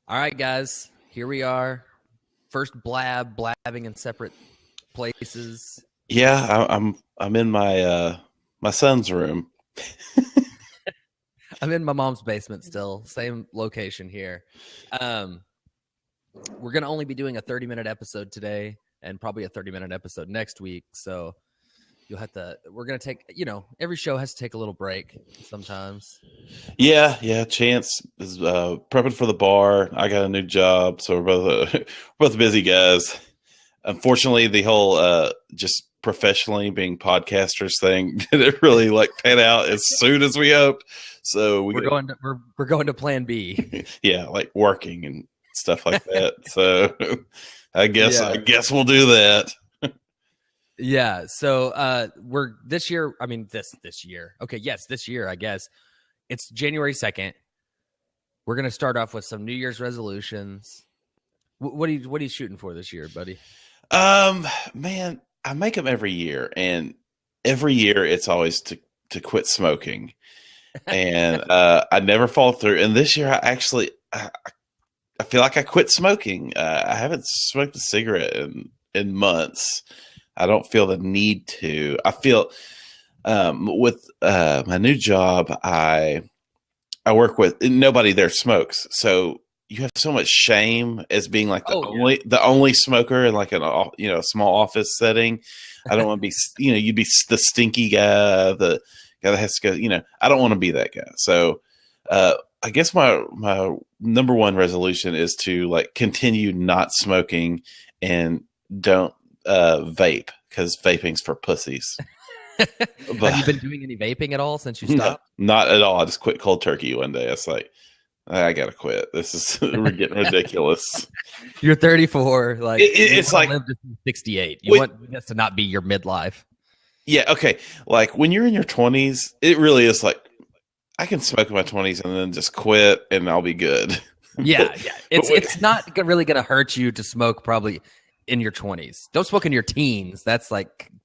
All right, guys, here we are. First blabbing in separate places. Yeah, I'm in my son's room. I'm in my mom's basement still, same location here. Um, we're gonna only be doing a 30-minute episode today, and probably a 30-minute episode next week. So you'll have to. We're gonna take. Every show has to take a little break sometimes. Yeah. Chance is prepping for the bar. I got a new job, so we're both busy guys. Unfortunately, the whole just professionally being podcasters thing didn't really pan out as soon as we hoped. So we're going to Plan B. Yeah, like working and stuff like that. So I guess we'll do that. Yeah. So we're this year. I mean this year. Okay. Yes, this year. I guess it's January 2nd. We're gonna start off with some New Year's resolutions. What are you shooting for this year, buddy? Man, I make them every year, and every year it's always to quit smoking, and I never fall through. And this year, I feel like I quit smoking. I haven't smoked a cigarette in months. I don't feel the need to. I feel with my new job, I work with nobody there smokes, so you have so much shame as being like the only smoker in like a small office setting. I don't want to be you'd be the stinky guy, the guy that has to go. I don't want to be that guy. So I guess my number one resolution is to continue not smoking and don't vape, because vaping's for pussies. But, have you been doing any vaping at all since you stopped? No, not at all. I just quit cold turkey one day. It's like, I gotta quit. This is we're getting ridiculous. You're 34. It's like live to 68. You want this to not be your midlife. Yeah. Okay. Like when you're in your 20s, it really is like I can smoke in my 20s and then just quit and I'll be good. Yeah. It's not really gonna hurt you to smoke probably in your 20s. Don't smoke in your teens. That's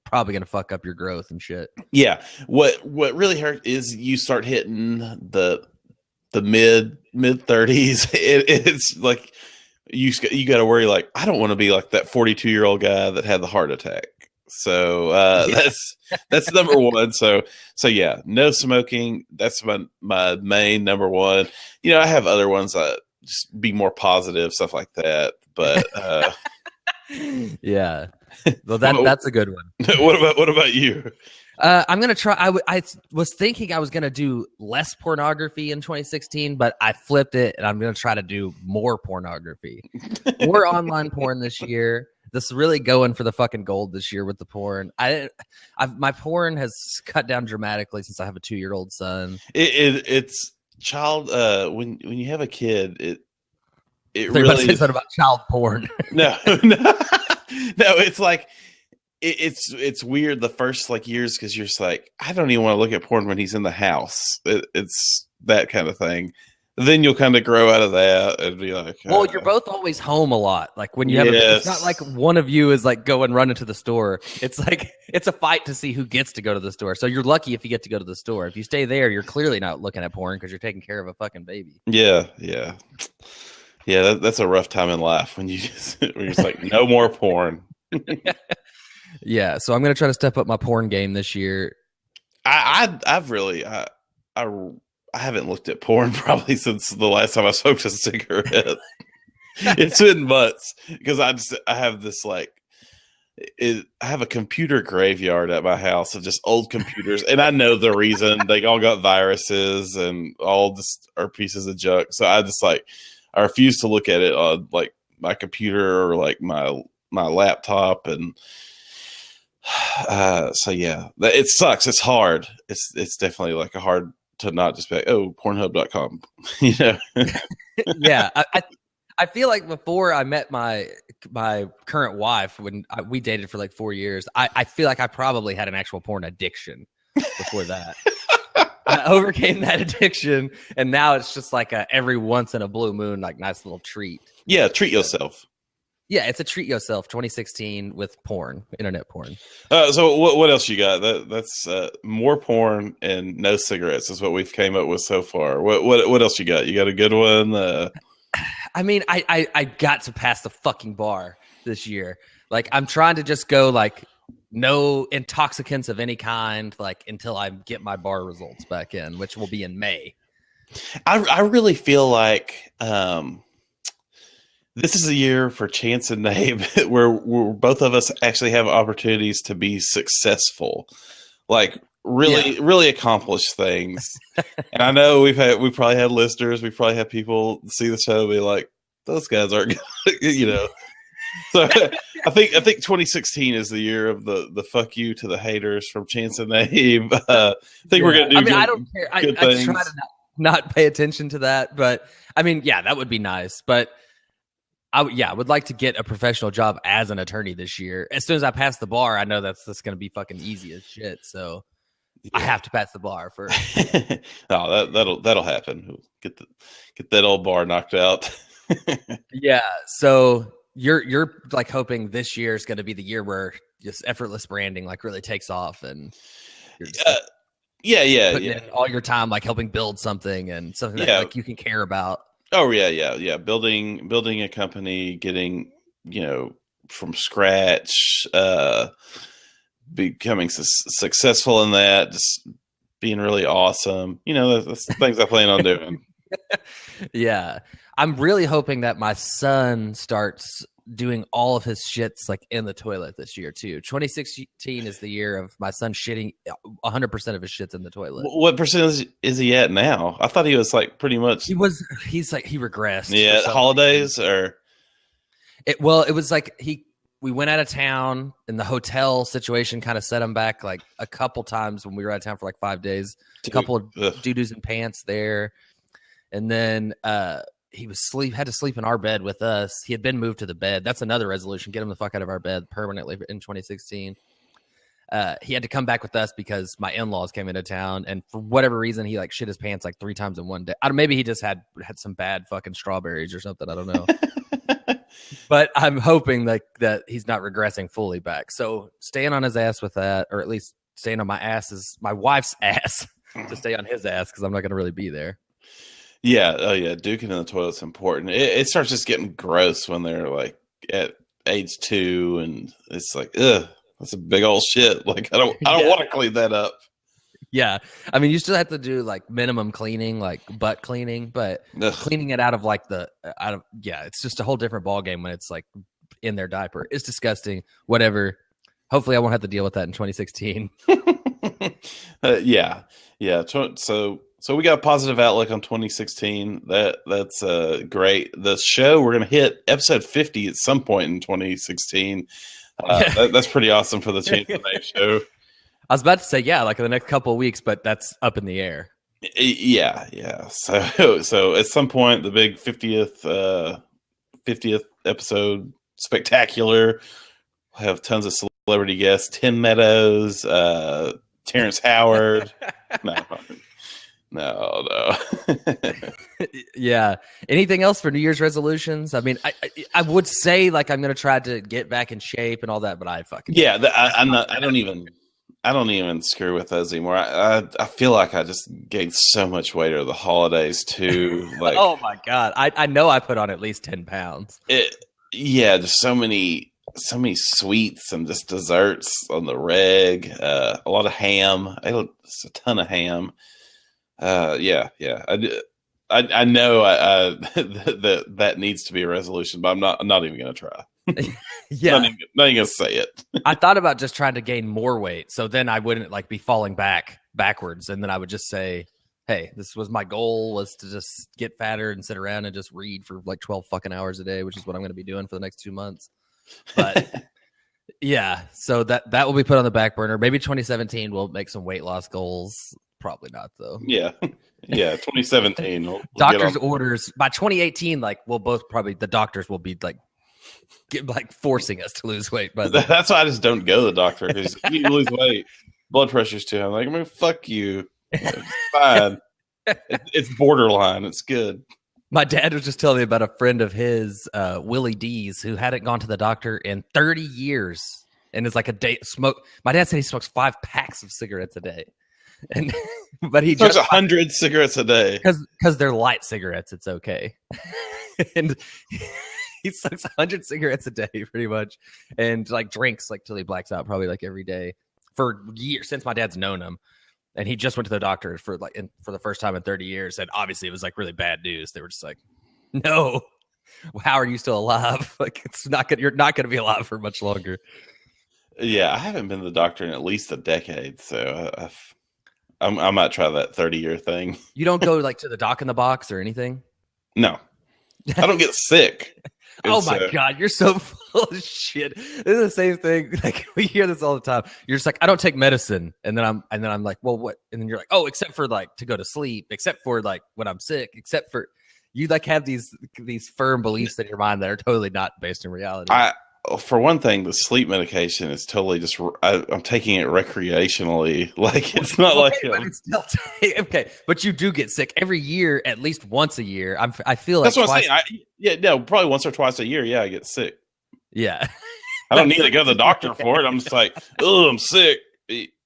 probably gonna fuck up your growth and shit. Yeah. What really hurt is you start hitting the mid 30s. It's like you got to worry. Like, I don't want to be like that 42-year-old guy that had the heart attack. So that's number one. So yeah, no smoking. That's my main number one. I have other ones that just be more positive, stuff like that. But yeah, well that's a good one. What about you? I'm gonna try. I was thinking I was gonna do less pornography in 2016, but I flipped it, and I'm gonna try to do more pornography, more online porn this year. This is really going for the fucking gold this year with the porn. My porn has cut down dramatically since I have a 2-year-old son. It's child. When you have a kid, it so really is about child porn. No. It's like. It's weird the first years, because you're just like, I don't even want to look at porn when he's in the house. It's that kind of thing. Then you'll kind of grow out of that and be like, well, you're both always home a lot. Like when you have it's not like one of you is like go and run into the store. It's like it's a fight to see who gets to go to the store. So you're lucky if you get to go to the store. If you stay there, you're clearly not looking at porn because you're taking care of a fucking baby. Yeah. That's a rough time in life when you're just like, no more porn. Yeah, so I'm gonna try to step up my porn game this year. I've really I haven't looked at porn probably since the last time I smoked a cigarette. It's been months, because I have this I have a computer graveyard at my house of just old computers, and I know the reason. They all got viruses and all just are pieces of junk. So I refuse to look at it on my computer or my laptop. And so yeah, it sucks. It's hard. It's definitely a hard to not just be like, oh, Pornhub.com. Yeah, I feel like before I met my current wife, when we dated for 4 years, I feel like I probably had an actual porn addiction before that. I overcame that addiction, and now it's just every once in a blue moon, nice little treat. Yeah, treat yourself. Yeah, it's a treat yourself 2016 with porn, internet porn. So what else you got? That's more porn and no cigarettes is what we've came up with so far. What else you got? You got a good one? I mean, I got to pass the fucking bar this year. Like, I'm trying to just go like no intoxicants of any kind, like until I get my bar results back in, which will be in May. I really feel like this is a year for Chance and Nabe where both of us actually have opportunities to be successful, like really accomplish things. And I know we've probably had listeners, we've probably had people see the show and be like, those guys aren't good, you know. So I think 2016 is the year of the fuck you to the haters from Chance and Nabe. I think we're gonna do. I mean, I don't care. I try to not pay attention to that, but I mean, yeah, that would be nice. But I would like to get a professional job as an attorney this year. As soon as I pass the bar, I know that's going to be fucking easy as shit. So I have to pass the bar first. Oh, that'll happen. Get that old bar knocked out. Yeah. So you're like hoping this year is going to be the year where just effortless branding like really takes off, and you're just, putting in all your time like helping build something and something that like you can care about. Oh yeah. Building a company, getting, you know, from scratch, becoming successful in that, just being really awesome. You know, that's the things I plan on doing. Yeah. I'm really hoping that my son starts doing all of his shits like in the toilet this year too. 2016 is the year of my son shitting 100% of his shits in the toilet. What percentage is he at now? I thought he was like pretty much. He regressed. Yeah, holidays or. It was like we went out of town and the hotel situation kind of set him back like a couple times when we were out of town for like 5 days. A couple of doo-doos and pants there. And then he had to sleep in our bed with us. He had been moved to the bed. That's another resolution. Get him the fuck out of our bed permanently in 2016. He had to come back with us because my in-laws came into town, and for whatever reason, he like shit his pants like 3 times in one day. Maybe he just had some bad fucking strawberries or something. I don't know. But I'm hoping that he's not regressing fully back. So staying on his ass with that, or at least staying on my wife's ass to stay on his ass because I'm not going to really be there. Yeah. Oh yeah. Duking in the toilet's important. It starts just getting gross when they're like at age 2, and it's like, ugh, that's a big old shit. Like I don't want to clean that up. Yeah. I mean, you still have to do like minimum cleaning, like butt cleaning, but cleaning it out of it's just a whole different ballgame when it's like in their diaper. It's disgusting. Whatever. Hopefully I won't have to deal with that in 2016. Yeah. So we got a positive outlook on 2016. That's great. The show, we're going to hit episode 50 at some point in 2016. That's pretty awesome for the Chance and Nabe show. I was about to say, like in the next couple of weeks, but that's up in the air. Yeah. So at some point, the big 50th episode spectacular. We'll have tons of celebrity guests: Tim Meadows, Terrence Howard. No. Yeah. Anything else for New Year's resolutions? I mean, I would say like I'm going to try to get back in shape and all that, but I fucking I'm not. I don't even screw with those anymore. I feel like I just gained so much weight over the holidays too. Like, oh my god, I know I put on at least 10 pounds. Just so many sweets and just desserts on the reg. A lot of ham. I ate a ton of ham. I know that needs to be a resolution, but I'm not even going to try. Yeah, not even going to say it. I thought about just trying to gain more weight, so then I wouldn't like be falling backwards, and then I would just say, "Hey, this was my goal: was to just get fatter and sit around and just read for like 12 fucking hours a day, which is what I'm going to be doing for the next 2 months." But yeah, so that will be put on the back burner. Maybe 2017 we'll make some weight loss goals. Probably not though. Yeah. 2017. We'll doctor's orders by 2018. Like we'll both probably the doctors will be like forcing us to lose weight. But that's why I just don't go to the doctor, because you need to lose weight. Blood pressure's too high. I'm like, I mean, fuck you. It's fine. It's borderline. It's good. My dad was just telling me about a friend of his, Willie D's, who hadn't gone to the doctor in 30 years and is like a day smoke. My dad said he smokes 5 packs of cigarettes a day. But he smokes 100 cigarettes a day because they're light cigarettes. It's okay. and he sucks 100 cigarettes a day, pretty much, and like drinks like till he blacks out, probably like every day for years since my dad's known him. And he just went to the doctor for for the first time in 30 years, and obviously it was like really bad news. They were just like, "No, how are you still alive? Like it's not good. You're not going to be alive for much longer." Yeah, I haven't been to the doctor in at least a decade, so I might try that 30-year thing. You don't go like to the doc in the box or anything? No, I don't get sick. Oh my God, you're so full of shit. This is the same thing. Like we hear this all the time. You're just like, I don't take medicine, and then I'm like, well, what? And then you're like, oh, except for like to go to sleep, except for like when I'm sick, except for you like have these firm beliefs in your mind that are totally not based in reality. For one thing, the sleep medication is totally just. I'm taking it recreationally. Like it's not like but it's still okay. But you do get sick every year, at least once a year. I feel like that's what I'm saying. Probably once or twice a year. Yeah, I get sick. Yeah, I don't need to go to the doctor for it. I'm just like, oh, I'm sick.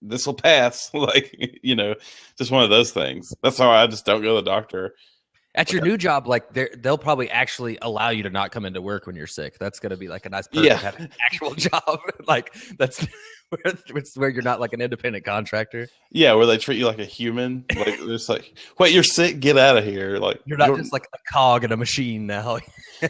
This will pass. Like just one of those things. That's how I just don't go to the doctor. At your new job, like they'll probably actually allow you to not come into work when you're sick. That's going to be like a nice perk to have an actual job. Like that's where you're not like an independent contractor. Yeah, where they treat you like a human. Like it's like, wait, you're sick? Get out of here! Like you're not just like a cog in a machine now.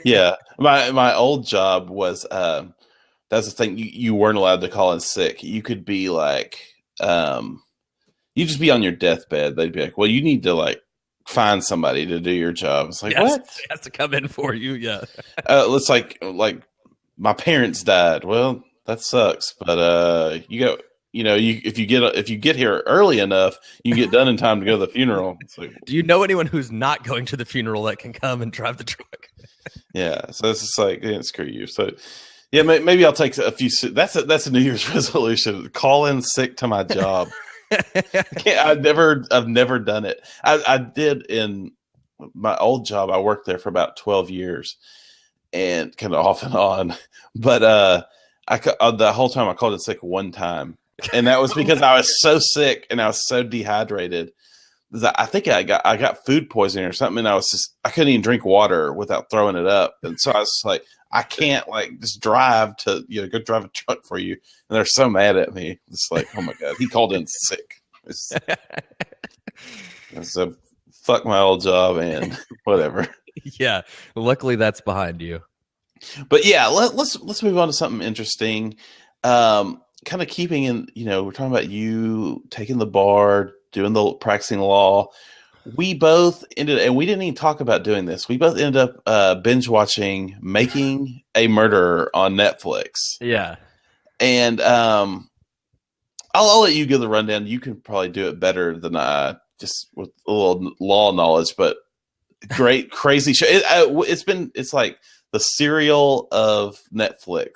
Yeah, my old job was that's the thing. You weren't allowed to call in sick. You could be like, you just be on your deathbed. They'd be like, well, you need to like find somebody to do your job. It's like, what? It has to come in for you. Yeah. It's like my parents died. Well, that sucks, but if you get here early enough, you get done in time to go to the funeral. It's like, do you know anyone who's not going to the funeral that can come and drive the truck? Yeah, so it's just like, yeah, screw you. So yeah, maybe I'll take a few. That's a New Year's resolution. Call in sick to my job. I've never done it. I did in my old job. I worked there for about 12 years, and kind of off and on. But the whole time I called in sick one time, and that was because I was so sick and I was so dehydrated. I think I got food poisoning or something, and I couldn't even drink water without throwing it up. And so I was like, I can't like just drive to go drive a truck for you. And they're so mad at me. It's like, oh my God, he called in sick. So fuck my old job and whatever. Yeah, luckily that's behind you. But yeah, let's move on to something interesting. Kind of keeping in, we're talking about you taking the bar, doing the practicing law. We both ended, and we didn't even talk about doing this. We both ended up binge watching Making a Murderer on Netflix. Yeah. And I'll let you give the rundown. You can probably do it better than I, just with a little law knowledge, but great, crazy show. It's like the serial of Netflix.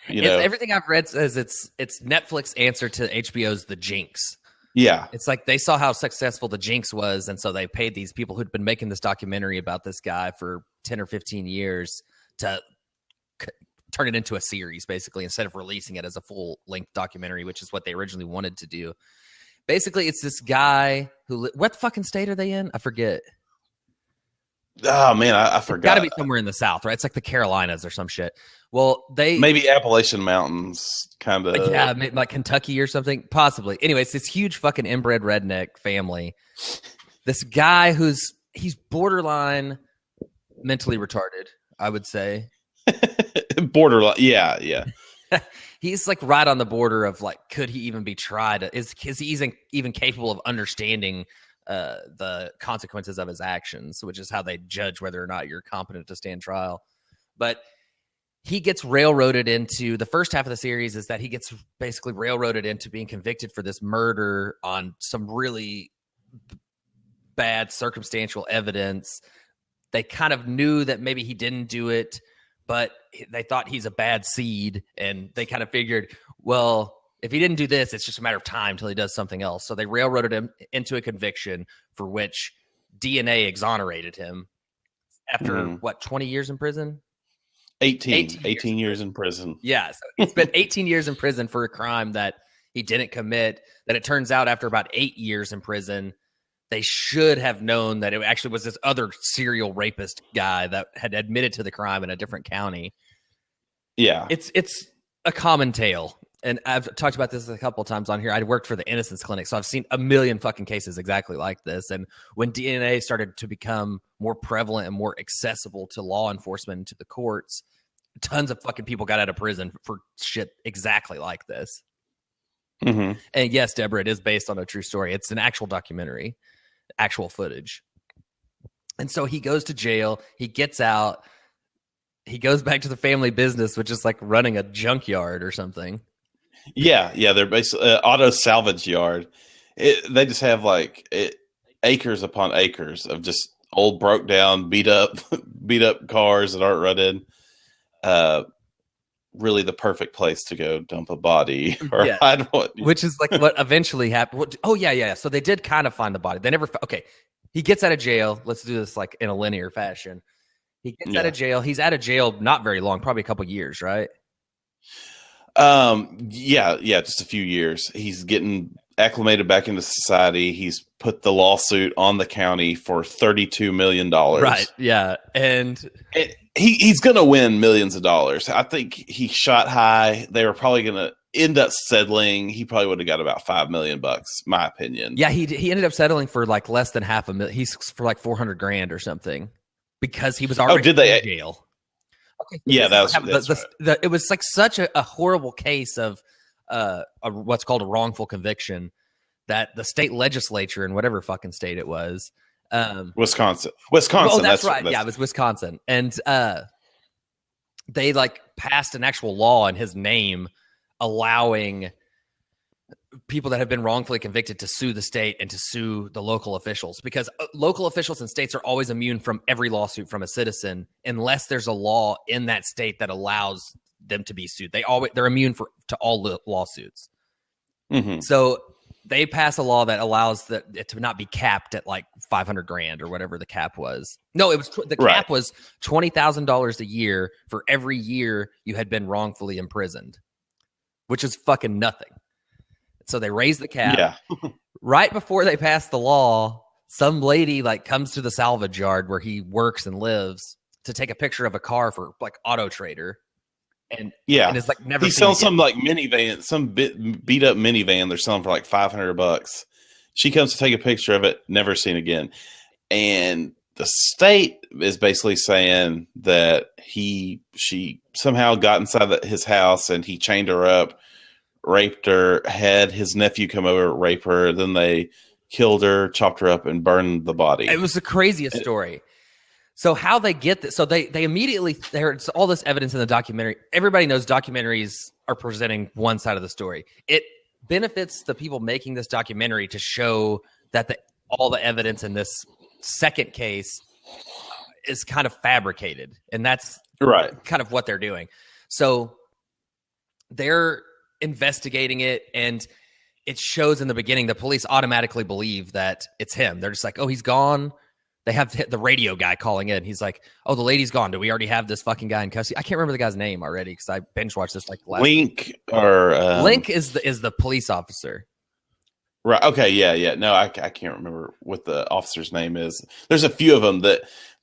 Everything I've read says it's Netflix answer to HBO's The Jinx. Yeah. It's like they saw how successful The Jinx was, and so they paid these people who'd been making this documentary about this guy for 10 or 15 years to turn it into a series, basically, instead of releasing it as a full-length documentary, which is what they originally wanted to do. Basically, it's this guy who... What fucking state are they in? I forget. Oh, man, I forgot. It's got to be somewhere in the South, right? It's like the Carolinas or some shit. Well, maybe Appalachian Mountains, kind of. Yeah, like Kentucky or something, possibly. Anyways, this huge fucking inbred redneck family. This guy he's borderline mentally retarded, I would say. Borderline, yeah. He's like right on the border of like, could he even be tried? Is he even capable of understanding the consequences of his actions, which is how they judge whether or not you're competent to stand trial. But he gets railroaded into the first half of the series is that he gets basically railroaded into being convicted for this murder on some really bad circumstantial evidence. They kind of knew that maybe he didn't do it, but they thought he's a bad seed. And they kind of figured, well, if he didn't do this, it's just a matter of time till he does something else. So they railroaded him into a conviction for which DNA exonerated him after 20 years in prison? 18 years in prison. Yeah, so he spent 18 years in prison for a crime that he didn't commit. That it turns out after about 8 years in prison they should have known that it actually was this other serial rapist guy that had admitted to the crime in a different county. Yeah. It's a common tale. And I've talked about this a couple of times on here. I worked for the Innocence Clinic, so I've seen a million fucking cases exactly like this. And when DNA started to become more prevalent and more accessible to law enforcement and to the courts, tons of fucking people got out of prison for shit exactly like this. Mm-hmm. And yes, Deborah, it is based on a true story. It's an actual documentary, actual footage. And so he goes to jail. He gets out. He goes back to the family business, which is like running a junkyard or something. Yeah, they're basically auto salvage yard. They just have like acres upon acres of just old, broke down, beat up cars that aren't running. Really, the perfect place to go dump a body or hide one. Which is like what eventually happened. Oh yeah. So they did kind of find the body. They never. Okay, he gets out of jail. Let's do this like in a linear fashion. He gets out of jail. He's out of jail not very long, probably a couple years, right? Yeah, just a few years. He's getting acclimated back into society. He's put the lawsuit on the county for $32 million. Right. Yeah. And he's going to win millions of dollars. I think he shot high. They were probably going to end up settling. He probably would have got about $5 million, my opinion. Yeah. He ended up settling for like less than $500,000. He's for like $400,000 or something because he was already in jail. Okay, so yeah, that's right. It was like such a horrible case of what's called a wrongful conviction that the state legislature in whatever fucking state it was, Wisconsin. Oh, that's right. Yeah, it was Wisconsin, and they like passed an actual law in his name, allowing people that have been wrongfully convicted to sue the state and to sue the local officials, because local officials and states are always immune from every lawsuit from a citizen unless there's a law in that state that allows them to be sued. They're immune to all lawsuits. Mm-hmm. So they pass a law that allows it to not be capped at like $500,000 or whatever the cap was. No, it was the cap was $20,000 a year for every year you had been wrongfully imprisoned, which is fucking nothing. So they raised the cap. Yeah. Right before they passed the law, some lady like comes to the salvage yard where he works and lives to take a picture of a car for like Auto Trader. And it's like never. He sells some like minivan, some beat up minivan. They're selling for like $500. She comes to take a picture of it, never seen again. And the state is basically saying that she somehow got inside his house and he chained her up, raped her, had his nephew come over, rape her. Then they killed her, chopped her up, and burned the body. It was the craziest story. So how they get this? So they immediately, there's all this evidence in the documentary. Everybody knows documentaries are presenting one side of the story. It benefits the people making this documentary to show that all the evidence in this second case is kind of fabricated, and that's kind of what they're doing. So they're investigating it, and it shows in the beginning the police automatically believe that it's him. They're just like, oh, he's gone. They have the radio guy calling in. He's like, oh, the lady's gone. Do we already have this fucking guy in custody? I can't remember the guy's name already because I binge watched this like last week. Link is the police officer. Right. Okay. Yeah. No, I can't remember what the officer's name is. There's a few of them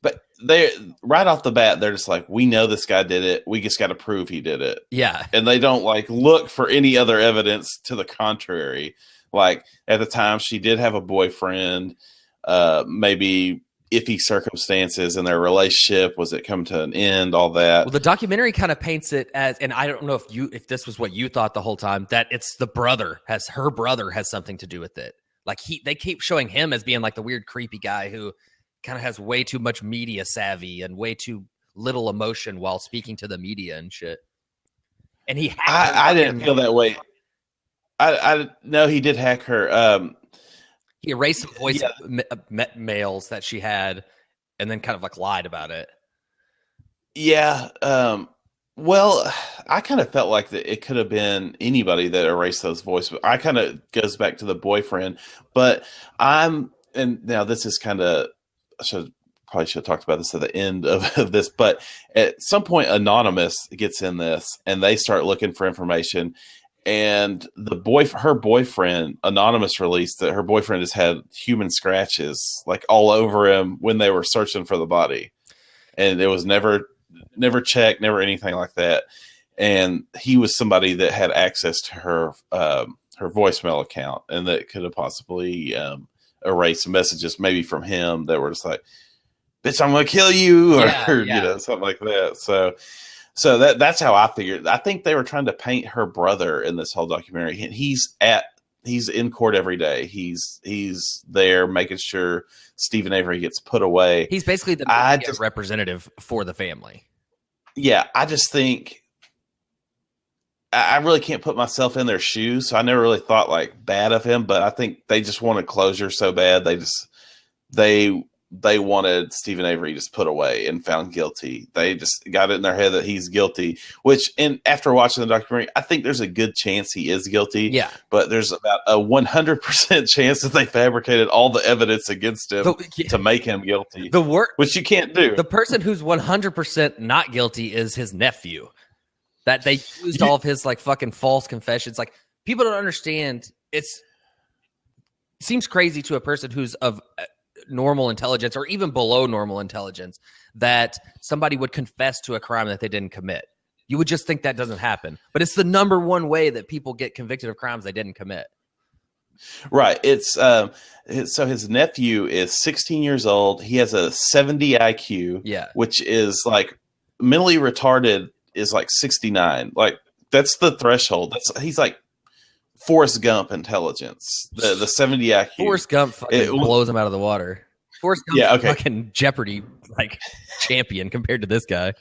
but they right off the bat, they're just like, we know this guy did it. We just got to prove he did it. Yeah. And they don't like look for any other evidence to the contrary. Like at the time she did have a boyfriend, maybe iffy circumstances in their relationship. Was it come to an end? All that. Well, the documentary kind of paints it as, and I don't know if this was what you thought the whole time, that it's her brother has something to do with it. Like they keep showing him as being like the weird, creepy guy who kind of has way too much media savvy and way too little emotion while speaking to the media and shit. And he, I didn't feel that way. I know he did hack her. He erased some voice mails that she had and then kind of like lied about it. Yeah. Well, I kind of felt like that it could have been anybody that erased those voices. I kind of goes back to the boyfriend, but and now this is kind of, probably should have talked about this at the end of this, but at some point Anonymous gets in this and they start looking for information. and her boyfriend, anonymous released that her boyfriend has had human scratches like all over him when they were searching for the body, and it was never checked, never anything like that. And he was somebody that had access to her voicemail account, and that could have possibly erased messages maybe from him that were just like, "Bitch, I'm gonna kill you," or you know, something like that. So that's how I figured. I think they were trying to paint her brother in this whole documentary. He's in court every day. He's there making sure Stephen Avery gets put away. He's basically the representative for the family. Yeah, I just think I really can't put myself in their shoes, so I never really thought like bad of him. But I think they just wanted closure so bad. They wanted Stephen Avery just put away and found guilty. They just got it in their head that he's guilty, which after watching the documentary, I think there's a good chance he is guilty. Yeah. But there's about a 100% chance that they fabricated all the evidence against him to make him guilty. Which you can't do. The person who's 100% not guilty is his nephew. That they used all of his like fucking false confessions. Like, people don't understand. It seems crazy to a person who's of normal intelligence or even below normal intelligence that somebody would confess to a crime that they didn't commit. You would just think that doesn't happen, but it's the number one way that people get convicted of crimes they didn't commit. Right. It's so his nephew is 16 years old. He has a 70 IQ, which is like mentally retarded is like 69. Like, that's the threshold. He's like Forrest Gump intelligence, the 70 IQ. Forrest Gump fucking blows him out of the water. Forrest Gump fucking Jeopardy like champion compared to this guy.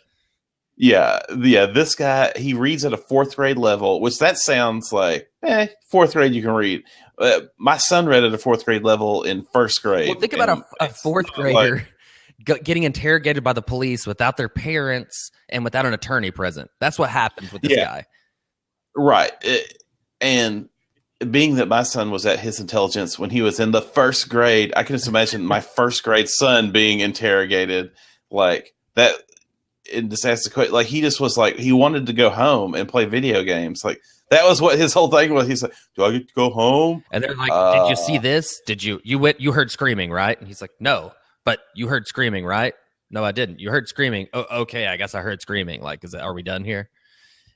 Yeah. This guy, he reads at a 4th grade level, which that sounds like 4th grade you can read. My son read at a 4th grade level in 1st grade. Well, think about a 4th grader getting interrogated by the police without their parents and without an attorney present. That's what happened with this guy. Right. And being that my son was at his intelligence when he was in the 1st grade, I can just imagine my 1st grade son being interrogated like that. And just asked the question, like, he just was like, he wanted to go home and play video games. Like, that was what his whole thing was. He's like, "Do I get to go home?" And they're like, "Did you see this? Did you heard screaming, right?" And he's like, "No, but you heard screaming, right?" "No, I didn't." "You heard screaming." "Oh, okay, I guess I heard screaming." Like, are we done here?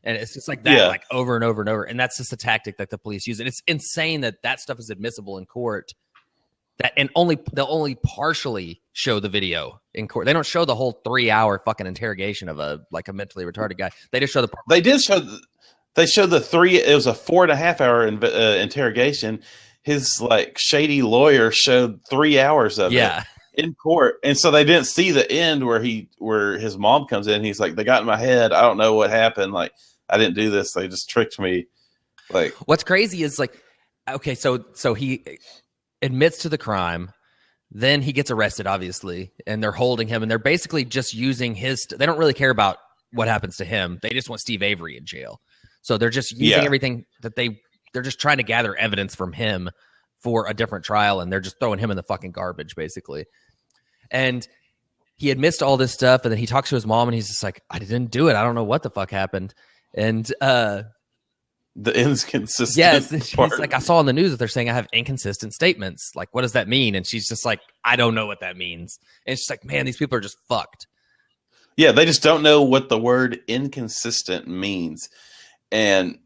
And it's just like that, like over and over and over. And that's just a tactic that the police use. And it's insane that stuff is admissible in court. They'll only partially show the video in court. They don't show the whole 3-hour fucking interrogation of a mentally retarded guy. They just show the part. They did show. They showed the 3. It was a 4.5-hour interrogation. His like shady lawyer showed 3 hours of it in court, and so they didn't see the end where his mom comes in. He's like, "They got in my head. I don't know what happened. Like, I didn't do this. They just tricked me." Like, what's crazy is like, okay, so he admits to the crime, then he gets arrested, obviously, and they're holding him, and they're basically just using they don't really care about what happens to him. They just want Steve Avery in jail. So they're just using everything that they're just trying to gather evidence from him for a different trial, and they're just throwing him in the fucking garbage, basically. And he admits to all this stuff, and then he talks to his mom, and he's just like, "I didn't do it. I don't know what the fuck happened." And the inconsistent. Yes, she's like, "I saw on the news that they're saying I have inconsistent statements. Like, what does that mean?" And she's just like, "I don't know what that means." And she's like, "Man, these people are just fucked." Yeah, they just don't know what the word inconsistent means. And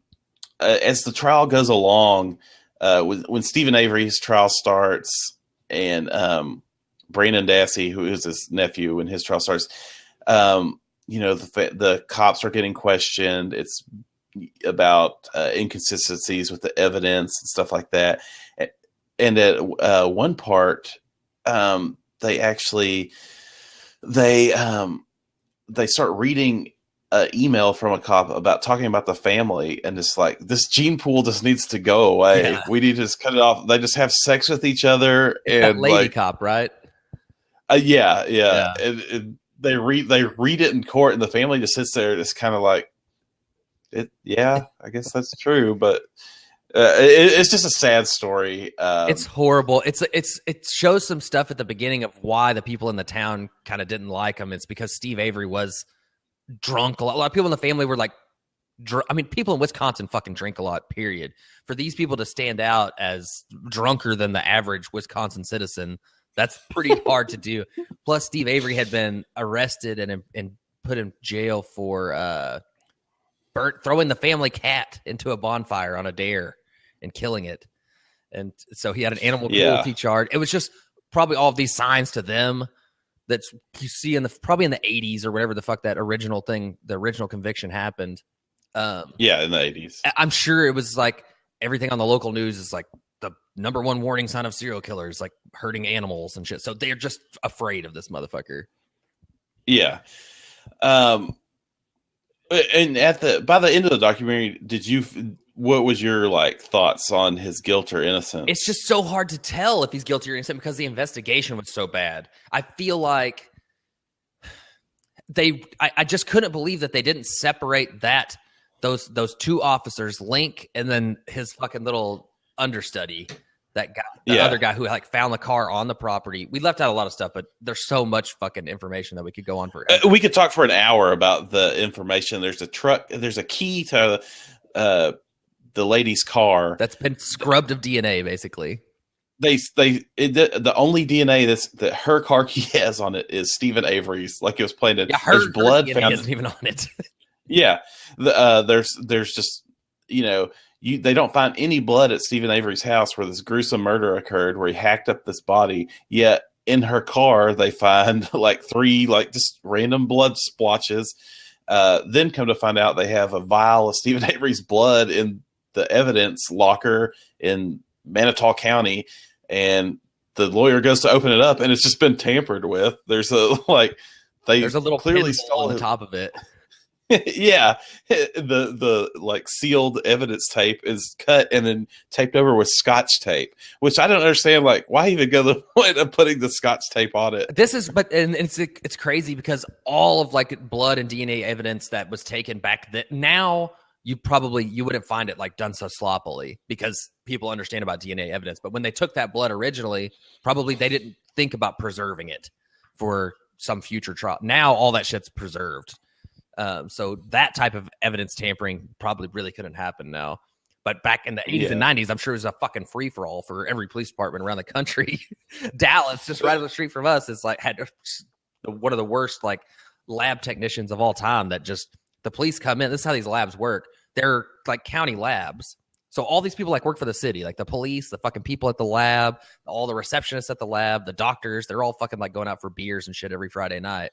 as the trial goes along, when Stephen Avery's trial starts, and Brandon Dassey, who is his nephew, when his trial starts, the cops are getting questioned. It's about inconsistencies with the evidence and stuff like that. And at one part, they start reading an email from a cop about talking about the family, and it's like, this gene pool just needs to go away. Yeah. We need to just cut it off. They just have sex with each other. And that lady cop, right? Yeah. And they read it in court, and the family just sits there, just kind of like, I guess that's true, but it's just a sad story. It's horrible. It shows some stuff at the beginning of why the people in the town kind of didn't like him. It's because Steve Avery was drunk. A lot of people in the family were like I mean, people in Wisconsin fucking drink a lot, period. For these people to stand out as drunker than the average Wisconsin citizen, that's pretty hard to do. Plus, Steve Avery had been arrested and put in jail for throwing the family cat into a bonfire on a dare and killing it. And so he had an animal cruelty charge. It was just probably all of these signs to them that you see in probably in the 80s or whatever the fuck that original thing, the original conviction happened. In the 80s. I'm sure it was like everything on the local news is like the number one warning sign of serial killers, like hurting animals and shit. So they're just afraid of this motherfucker. Yeah. And by the end of the documentary, what was your like thoughts on his guilt or innocence? It's just so hard to tell if he's guilty or innocent because the investigation was so bad. I feel like I just couldn't believe that they didn't separate those two officers, Link and then his fucking little understudy, that guy, the other guy who like found the car on the property. We left out a lot of stuff, but there's so much fucking information that we could go on for. We could talk for an hour about the information. There's a truck. There's a key to the lady's car that's been scrubbed of DNA, basically. The only DNA that her car key has on it is Stephen Avery's. Like it was planted. Yeah, there's blood DNA found isn't even on it. Yeah, there's just they don't find any blood at Stephen Avery's house where this gruesome murder occurred, where he hacked up this body. Yet in her car, they find like 3 like just random blood splotches. Then come to find out they have a vial of Stephen Avery's blood in the evidence locker in Manitou County, and the lawyer goes to open it up, and it's just been tampered with. There's a little clearly stole on the top of it. Yeah, the like sealed evidence tape is cut and then taped over with Scotch tape, which I don't understand. Like, why even go the point of putting the Scotch tape on it? It's crazy because all of like blood and DNA evidence that was taken back then, now you wouldn't find it like done so sloppily because people understand about DNA evidence. But when they took that blood originally, probably they didn't think about preserving it for some future trial. Now all that shit's preserved. So that type of evidence tampering probably really couldn't happen now. But back in the 80s and 90s, I'm sure it was a fucking free-for-all for every police department around the country. Dallas, just right up the street from us, is like had one of the worst like lab technicians of all time that just the police come in. This is how these labs work. They're like county labs. So all these people like work for the city, like the police, the fucking people at the lab, all the receptionists at the lab, the doctors, they're all fucking like going out for beers and shit every Friday night.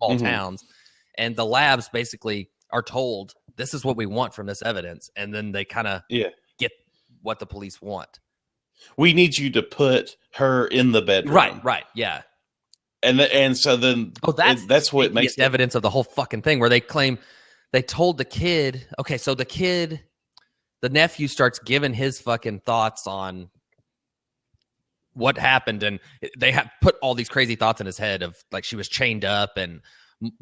All towns. And the labs basically are told, this is what we want from this evidence. And then they kind of get what the police want. We need you to put her in the bedroom. Right. Yeah. And so then that's what makes evidence of the whole fucking thing, where they claim they told the kid. Okay, so the nephew starts giving his fucking thoughts on what happened. And they have put all these crazy thoughts in his head of like she was chained up and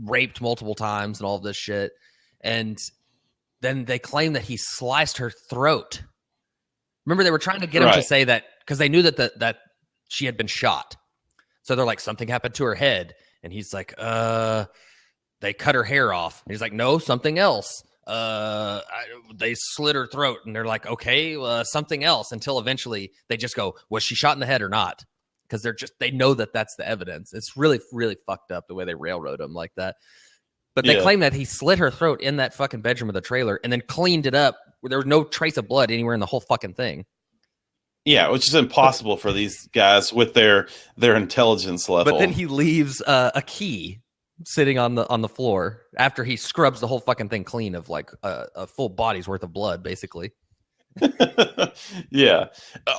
raped multiple times and all this shit. And then they claim that he sliced her throat. Remember, they were trying to get him to say that because they knew that she had been shot. So they're like, something happened to her head. And he's like, they cut her hair off. And he's like, no, something else. They slit her throat. And they're like, okay, something else, until eventually they just go, was she shot in the head or not? Because they know that that's the evidence. It's really, really fucked up the way they railroad him like that. But they claim that he slit her throat in that fucking bedroom of the trailer and then cleaned it up where there was no trace of blood anywhere in the whole fucking thing. Yeah, which is impossible for these guys with their intelligence level. But then he leaves a key sitting on the floor after he scrubs the whole fucking thing clean of like a full body's worth of blood, basically. Yeah,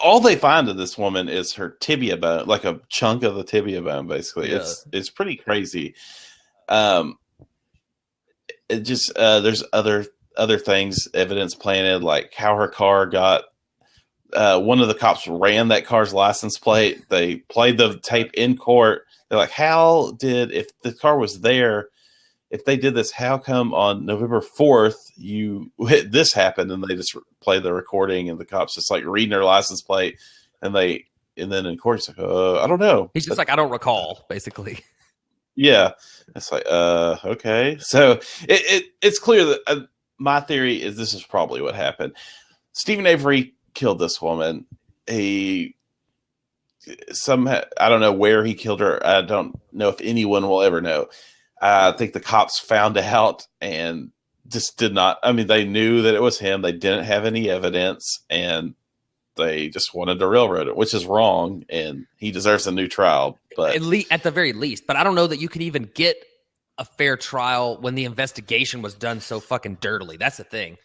all they find of this woman is her tibia bone, like a chunk of the tibia bone. Basically, it's pretty crazy. It just there's other things, evidence planted, like how her car got. One of the cops ran that car's license plate. They played the tape in court. They're like, if the car was there, if they did this, how come on November 4th this happened? And they just played the recording, and the cops just like reading their license plate, and then in court, it's like, I don't know. He's just like, I don't recall, basically. Yeah, it's like, okay. So it's clear that my theory is this is probably what happened. Stephen Avery killed this woman. I don't know where he killed her. I don't know if anyone will ever know. I think the cops found out and just did not. I mean, they knew that it was him. They didn't have any evidence, and they just wanted to railroad it, which is wrong, and he deserves a new trial. But at the very least, but I don't know that you could even get a fair trial when the investigation was done so fucking dirtily. That's the thing.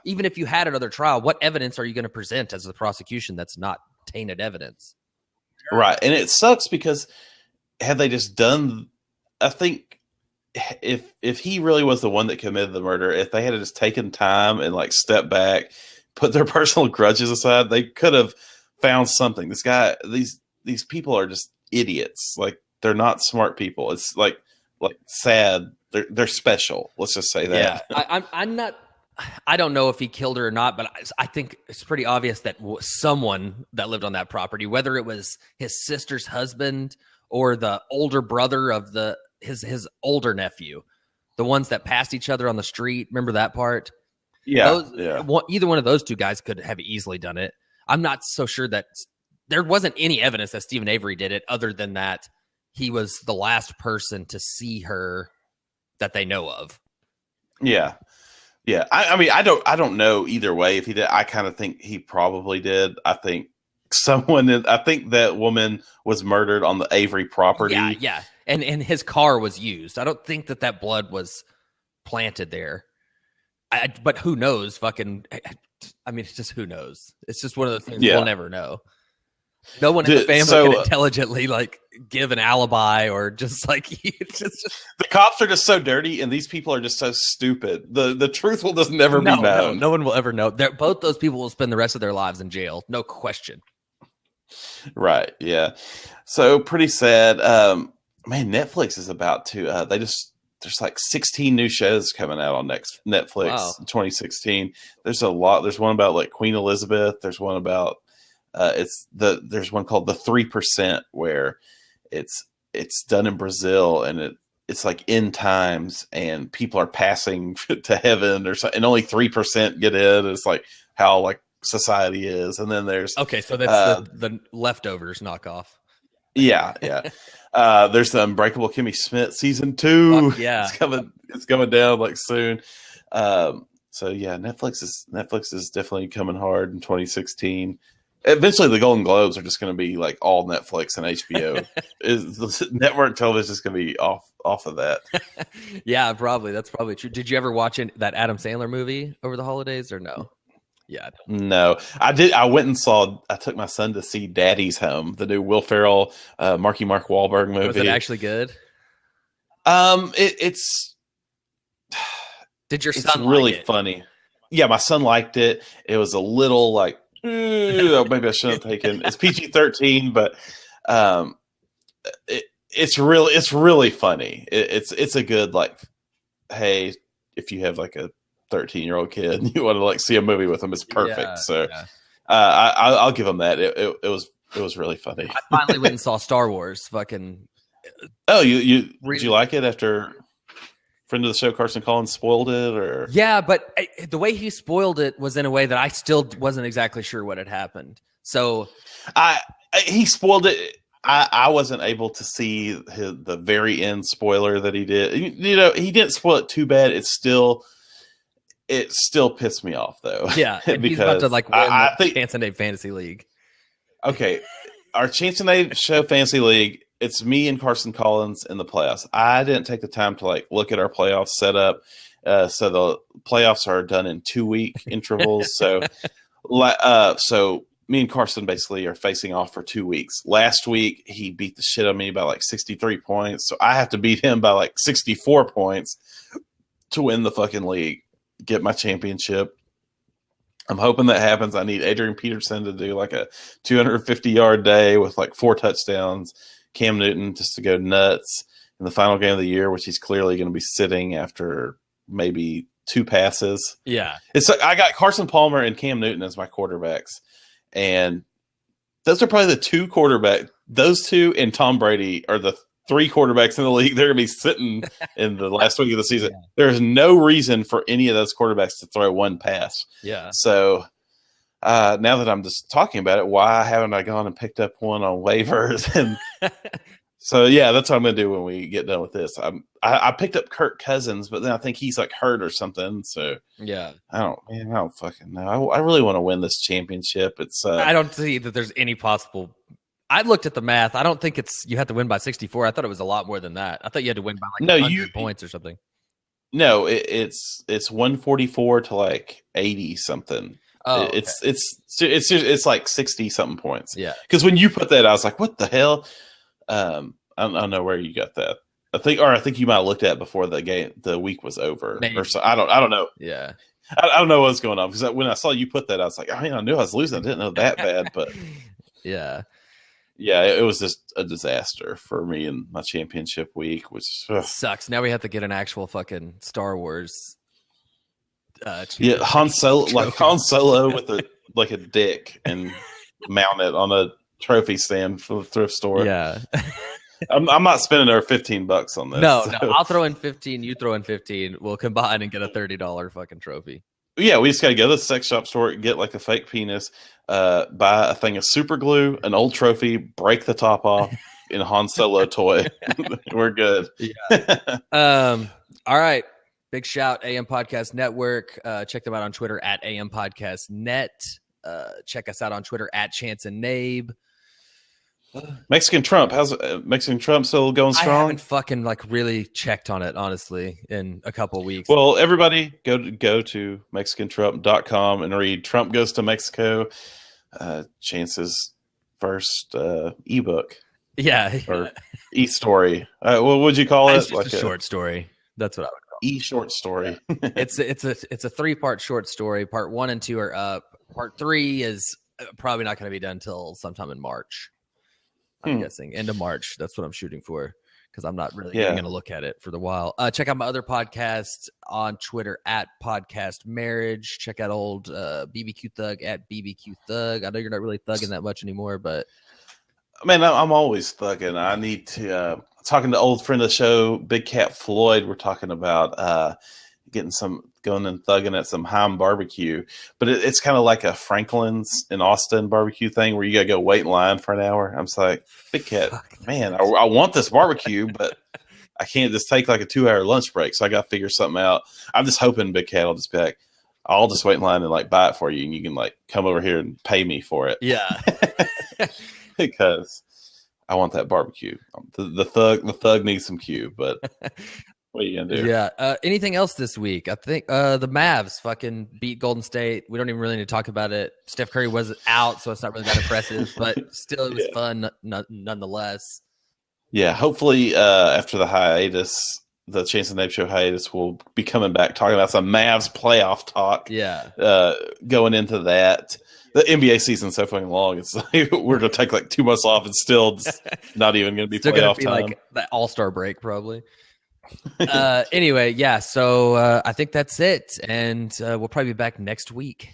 Even if you had another trial, what evidence are you going to present as the prosecution that's not tainted evidence? Right, and it sucks because had they just done, I think if he really was the one that committed the murder, if they had just taken time and like stepped back, put their personal grudges aside, they could have found something. These people are just idiots. Like, they're not smart people. It's like sad. They're special. Let's just say that. Yeah, I'm not. I don't know if he killed her or not, but I think it's pretty obvious that someone that lived on that property, whether it was his sister's husband or the older brother of his older nephew, the ones that passed each other on the street. Remember that part? Yeah, either one of those two guys could have easily done it. I'm not so sure that there wasn't any evidence that Stephen Avery did it, other than that he was the last person to see her that they know of. Yeah. Yeah. I mean, I don't know either way if he did. I kind of think he probably did. I think that woman was murdered on the Avery property. Yeah. And his car was used. I don't think that blood was planted there. But who knows? Fucking, I mean, it's just who knows? It's just one of those things we'll never know. No one in the family can intelligently like give an alibi or just like it's just the cops are just so dirty and these people are just so stupid. The truth will just never be known. No one will ever know. Both those people will spend the rest of their lives in jail, no question. Right? Yeah. So pretty sad. Man, Netflix is about to. There's like 16 new shows coming out on Netflix in 2016. There's a lot. There's one about like Queen Elizabeth. There's one about. There's one called The 3%, where it's done in Brazil, and it's like end times, and people are passing to heaven or something, and only 3% get in. It's like how like society is. And then there's so that's the Leftovers knockoff. Yeah. There's the Unbreakable Kimmy Schmidt season 2. Fuck yeah, it's coming down like soon. So yeah, Netflix is definitely coming hard in 2016. Eventually, the Golden Globes are just going to be like all Netflix and HBO. The network television is going to be off of that. Yeah, probably. That's probably true. Did you ever watch that Adam Sandler movie over the holidays or no? Yeah. No, I did. I went and I took my son to see Daddy's Home, the new Will Ferrell, Mark Wahlberg movie. Was it actually good? It's. Did your son like really it? Funny? Yeah, my son liked it. It was a little like. Maybe I shouldn't have taken. It's PG-13, but it's really funny. It's a good like, hey, if you have like a 13-year-old kid and you want to like see a movie with them, it's perfect. Yeah, so I'll give them that. It was really funny. I finally went and saw Star Wars. Fucking. Oh, did you like it after? Friend of the show, Carson Collins, spoiled it, or yeah, but the way he spoiled it was in a way that I still wasn't exactly sure what had happened. So, he spoiled it. I wasn't able to see the very end spoiler that he did. You know, he didn't spoil it too bad. It still pissed me off though. Yeah, and he's about to like win the Chance and Nabe Fantasy League. Okay, our Chance and Nabe Show Fantasy League. It's me and Carson Collins in the playoffs. I didn't take the time to like look at our playoff setup. So the playoffs are done in 2-week intervals. So me and Carson basically are facing off for 2 weeks. Last week, he beat the shit out of me by like 63 points. So I have to beat him by like 64 points to win the fucking league, get my championship. I'm hoping that happens. I need Adrian Peterson to do like a 250-yard day with like 4 touchdowns. Cam Newton just to go nuts in the final game of the year, which he's clearly going to be sitting after maybe 2 passes. Yeah. I got Carson Palmer and Cam Newton as my quarterbacks. And those are probably the 2 quarterbacks. Those 2 and Tom Brady are the 3 quarterbacks in the league. They're going to be sitting in the last week of the season. Yeah. There's no reason for any of those quarterbacks to throw one pass. Yeah. So now that I'm just talking about it, why haven't I gone and picked up one on waivers? And so, yeah, that's what I'm going to do when we get done with this. I picked up Kirk Cousins, but then I think he's like hurt or something. So yeah, I don't fucking know. I really want to win this championship. It's I don't see that there's any possible. I looked at the math. I don't think you have to win by 64. I thought it was a lot more than that. I thought you had to win by like 100 points or something. No, it's 144 to like 80 something. Oh, okay. It's like 60 something points. Yeah. Because when you put that, I was like, what the hell? I don't know where you got that. I think you might have looked at it before the week was over. Maybe. Or so. I don't know. Yeah. I don't know what's going on, because when I saw you put that, I was like, I mean, I knew I was losing. I didn't know that bad, but yeah. Yeah, it was just a disaster for me in my championship week, which sucks. Now we have to get an actual fucking Star Wars. Yeah, Han Solo with a dick and mount it on a trophy stand for the thrift store. Yeah, I'm not spending over $15 on this. No, I'll throw in 15. You throw in 15. We'll combine and get a $30 fucking trophy. Yeah, we just got to go to the sex shop store, get like a fake penis, buy a thing of super glue, an old trophy, break the top off, in a Han Solo toy. We're good. Yeah. All right. Big shout, AM Podcast Network. Check them out on Twitter at AM Podcast Net. Check us out on Twitter at Chance and Nabe. Mexican Trump. How's Mexican Trump still going strong? I haven't fucking really checked on it, honestly, in a couple of weeks. Well, everybody go to MexicanTrump.com and read Trump Goes to Mexico, Chance's first ebook. Yeah. Or e-story. What would you call it? It's just a short story. That's what I would call it. E-short story. Yeah. It's a 3-part short story. Part 1 and 2 are up. Part 3 is probably not going to be done until sometime in March. I'm guessing end of March. That's what I'm shooting for, because I'm not really going to look at it for the while. Check out my other podcast on Twitter at Podcast Marriage. Check out old BBQ Thug at BBQ Thug. I know you're not really thugging that much anymore, but man, I'm always thugging. I need to talking to old friend of the show, Big Cat Floyd. We're talking about going and thugging at some Heim barbecue, but it's kind of like a Franklin's in Austin barbecue thing where you gotta go wait in line for an hour. I'm just like, Big Cat, man, I want this barbecue, but I can't just take like a 2-hour lunch break, so I gotta figure something out. I'm just hoping Big Cat will just be like, I'll just wait in line and like buy it for you, and you can like come over here and pay me for it. Yeah. Because I want that barbecue. The thug needs some Q, but what are you gonna do? Yeah. Anything else this week? I think the Mavs fucking beat Golden State. We don't even really need to talk about it. Steph Curry was out, so it's not really that impressive, but still it was fun nonetheless. Yeah. Hopefully after the hiatus, the Chance and Nabe Show hiatus, will be coming back talking about some Mavs playoff talk. Yeah. Going into that. The NBA season's so fucking long. It's like we're gonna take like 2 months off and still not even gonna be playoff time. Like the All-Star break probably. Anyway, yeah. So I think that's it, and we'll probably be back next week.